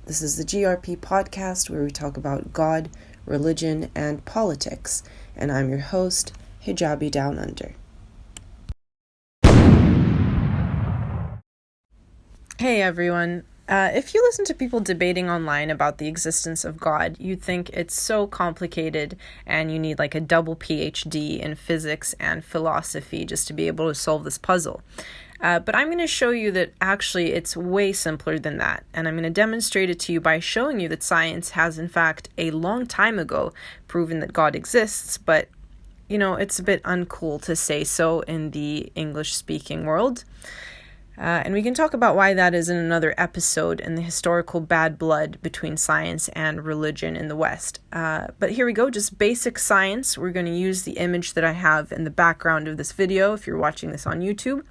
This is the GRP podcast where we talk about God, religion, and politics. And I'm your host, Hijabi Down Under. Hey everyone. If you listen to people debating online about the existence of God, you'd think it's so complicated and you need like a double PhD in physics and philosophy just to be able to solve this puzzle. But I'm going to show you that actually it's way simpler than that. And I'm going to demonstrate it to you by showing you that science has, in fact, a long time ago proven that God exists. But, it's a bit uncool to say so in the English-speaking world. And we can talk about why that is in another episode in the historical bad blood between science and religion in the West. But here we go, just basic science. We're going to use the image that I have in the background of this video if you're watching this on YouTube.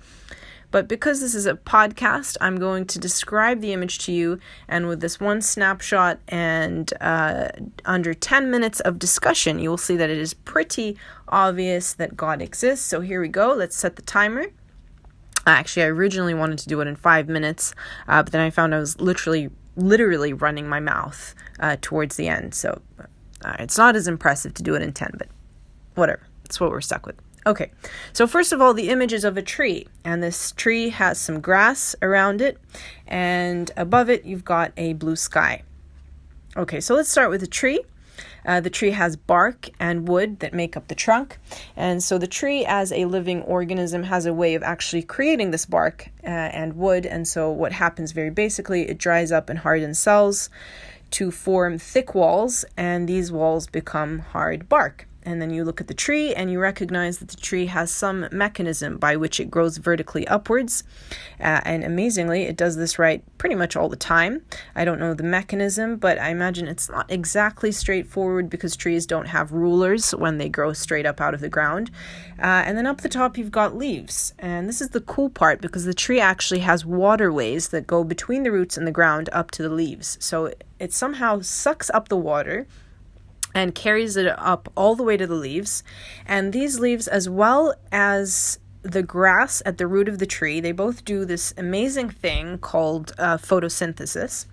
But because this is a podcast, I'm going to describe the image to you, and with this one snapshot and under 10 minutes of discussion, you will see that it is pretty obvious that God exists. So here we go. Let's set the timer. Actually, I originally wanted to do it in 5 minutes, but then I found I was literally running my mouth towards the end. So it's not as impressive to do it in 10, but whatever. That's what we're stuck with. Okay, so first of all, the image is of a tree, and this tree has some grass around it, and above it, you've got a blue sky. Okay, so let's start with the tree. The tree has bark and wood that make up the trunk, and so the tree as a living organism has a way of actually creating this bark and wood, and so what happens very basically, it dries up and hardens cells to form thick walls, and these walls become hard bark. And then you look at the tree and you recognize that the tree has some mechanism by which it grows vertically upwards. And amazingly, it does this right pretty much all the time. I don't know the mechanism, but I imagine it's not exactly straightforward because trees don't have rulers when they grow straight up out of the ground. And then up the top, you've got leaves. And this is the cool part because the tree actually has waterways that go between the roots and the ground up to the leaves. So it somehow sucks up the water and carries it up all the way to the leaves. And these leaves, as well as the grass at the root of the tree, they both do this amazing thing called photosynthesis.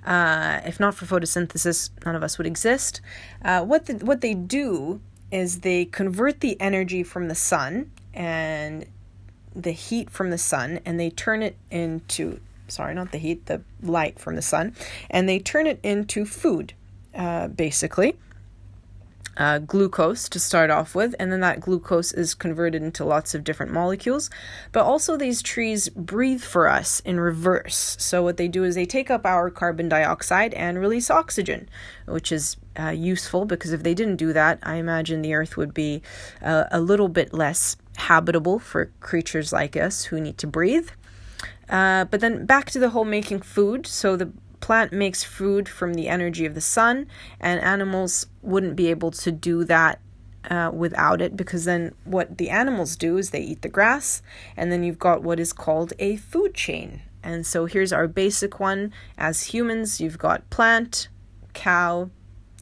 If not for photosynthesis, none of us would exist. What they do is they convert the energy from the sun and the heat from the sun, and they turn it into, the light from the sun, and they turn it into food, basically. Glucose to start off with, and then that glucose is converted into lots of different molecules. But also these trees breathe for us in reverse. So what they do is they take up our carbon dioxide and release oxygen, which is useful because if they didn't do that, I imagine the earth would be a little bit less habitable for creatures like us who need to breathe. But then back to the whole making food. So the plant makes food from the energy of the sun, and animals wouldn't be able to do that without it, because then what the animals do is they eat the grass, and then you've got what is called a food chain. And so here's our basic one. As humans, you've got plant, cow,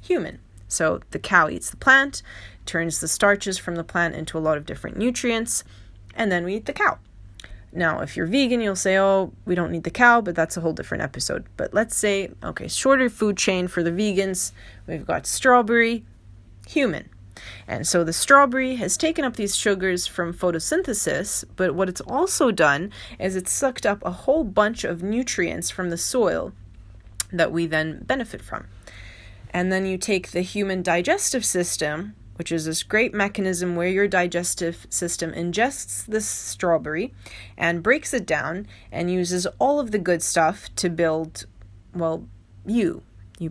human. So the cow eats the plant, turns the starches from the plant into a lot of different nutrients, and then we eat the cow. Now, if you're vegan, you'll say, oh, we don't need the cow, but that's a whole different episode. But let's say, okay, shorter food chain for the vegans. We've got strawberry, human. And so the strawberry has taken up these sugars from photosynthesis, but what it's also done is it's sucked up a whole bunch of nutrients from the soil that we then benefit from. And then you take the human digestive system, which is this great mechanism where your digestive system ingests this strawberry and breaks it down and uses all of the good stuff to build, you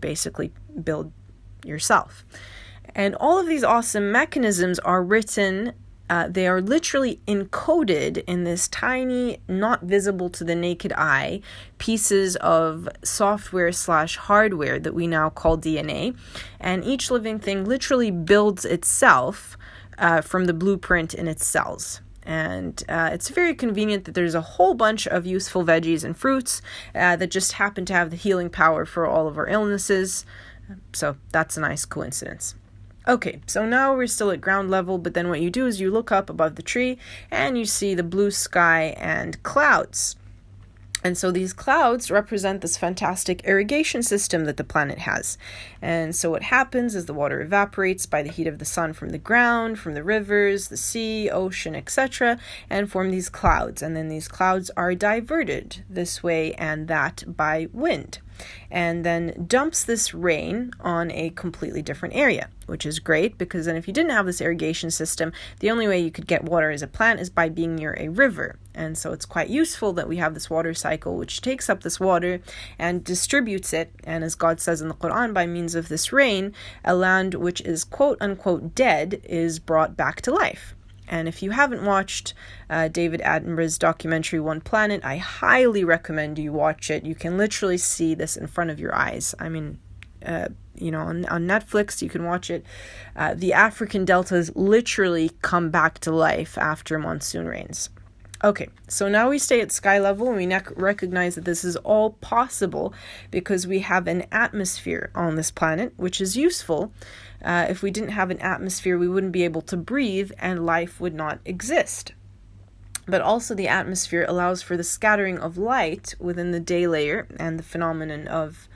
basically build yourself. And all of these awesome mechanisms are written, they are literally encoded in this tiny, not visible to the naked eye, pieces of software/hardware that we now call DNA. And each living thing literally builds itself from the blueprint in its cells. And it's very convenient that there's a whole bunch of useful veggies and fruits that just happen to have the healing power for all of our illnesses. So that's a nice coincidence. Okay, so now we're still at ground level, but then what you do is you look up above the tree and you see the blue sky and clouds. And so these clouds represent this fantastic irrigation system that the planet has. And so what happens is the water evaporates by the heat of the sun from the ground, from the rivers, the sea, ocean, etc., and form these clouds. And then these clouds are diverted this way and that by wind, and then dumps this rain on a completely different area, which is great because then if you didn't have this irrigation system, the only way you could get water as a plant is by being near a river. And so it's quite useful that we have this water cycle which takes up this water and distributes it. And as God says in the Quran, by means of this rain, a land which is quote unquote dead is brought back to life. And if you haven't watched David Attenborough's documentary One Planet, I highly recommend you watch it. You can literally see this in front of your eyes. I mean, on Netflix, you can watch it. The African deltas literally come back to life after monsoon rains. Okay, so now we stay at sky level and we recognize that this is all possible because we have an atmosphere on this planet, which is useful. If we didn't have an atmosphere, we wouldn't be able to breathe and life would not exist. But also the atmosphere allows for the scattering of light within the day layer, and the phenomenon of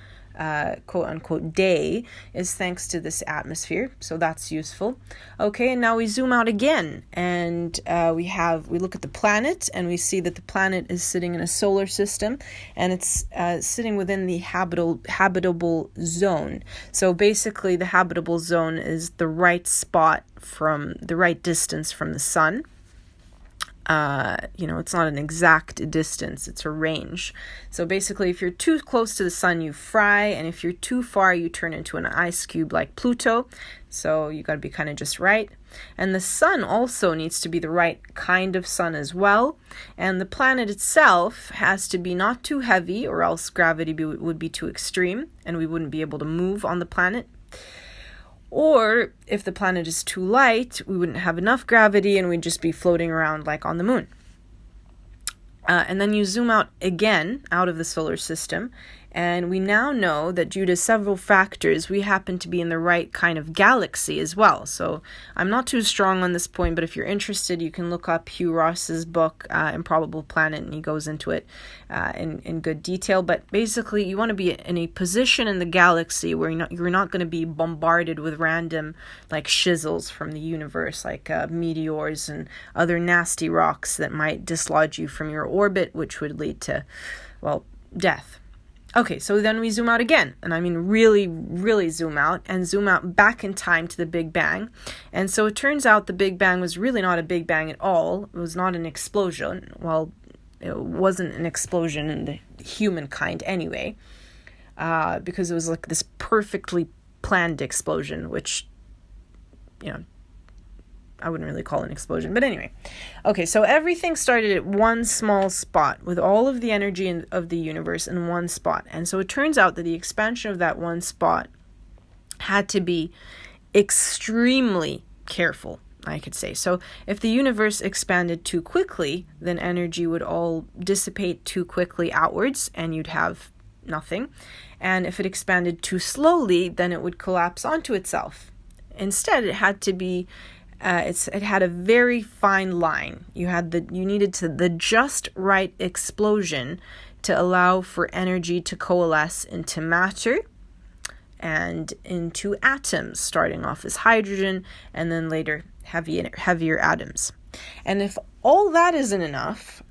quote-unquote day is thanks to this atmosphere, so that's useful. Okay, and now we zoom out again, and we look at the planet, and we see that the planet is sitting in a solar system, and it's sitting within the habitable zone. So basically, the habitable zone is the right spot from the right distance from the sun. It's not an exact distance, it's a range. So basically, if you're too close to the sun, you fry, and if you're too far, you turn into an ice cube like Pluto. So you got to be kind of just right. And the sun also needs to be the right kind of sun as well. And the planet itself has to be not too heavy, or else gravity would be too extreme, and we wouldn't be able to move on the planet. Or if the planet is too light, we wouldn't have enough gravity and we'd just be floating around like on the moon. And then you zoom out again out of the solar system, and we now know that due to several factors, we happen to be in the right kind of galaxy as well. So I'm not too strong on this point, but if you're interested, you can look up Hugh Ross's book, Improbable Planet, and he goes into it in good detail. But basically, you want to be in a position in the galaxy where you're not going to be bombarded with random like shizzles from the universe, like meteors and other nasty rocks that might dislodge you from your orbit, which would lead to, death. Okay, so then we zoom out again, and I mean really, really zoom out back in time to the Big Bang. And so it turns out the Big Bang was really not a Big Bang at all. It was not an explosion. Well, it wasn't an explosion in the humankind anyway, because it was like this perfectly planned explosion, which, I wouldn't really call it an explosion, but anyway. Okay, so everything started at one small spot with all of the energy of the universe in one spot. And so it turns out that the expansion of that one spot had to be extremely careful, I could say. So if the universe expanded too quickly, then energy would all dissipate too quickly outwards and you'd have nothing. And if it expanded too slowly, then it would collapse onto itself. Instead, it had to be it had a very fine line. You needed the just right explosion to allow for energy to coalesce into matter and into atoms, starting off as hydrogen and then later heavier atoms. And if all that isn't enough,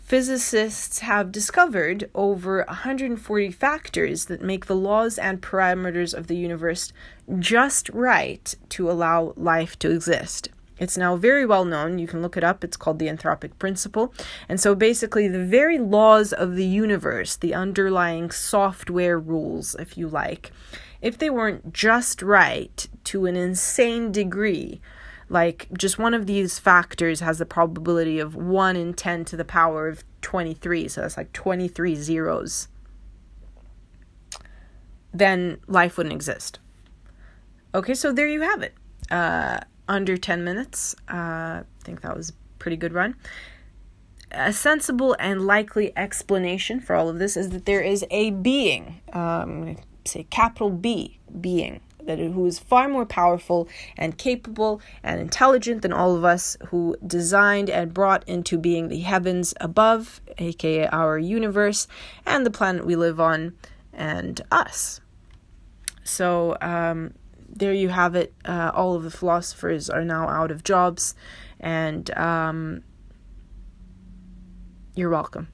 physicists have discovered over 140 factors that make the laws and parameters of the universe just right to allow life to exist. It's now very well known. You can look it up. It's called the anthropic principle. And so basically the very laws of the universe, the underlying software rules, if you like, if they weren't just right to an insane degree, like just one of these factors has the probability of 1 in 10 to the power of 23, so that's like 23 zeros, then life wouldn't exist. Okay, so there you have it. Under 10 minutes. I think that was a pretty good run. A sensible and likely explanation for all of this is that there is a being, I'm going to say capital B, being, who is far more powerful and capable and intelligent than all of us, who designed and brought into being the heavens above, aka our universe, and the planet we live on, and us. So there you have it. All of the philosophers are now out of jobs, and you're welcome.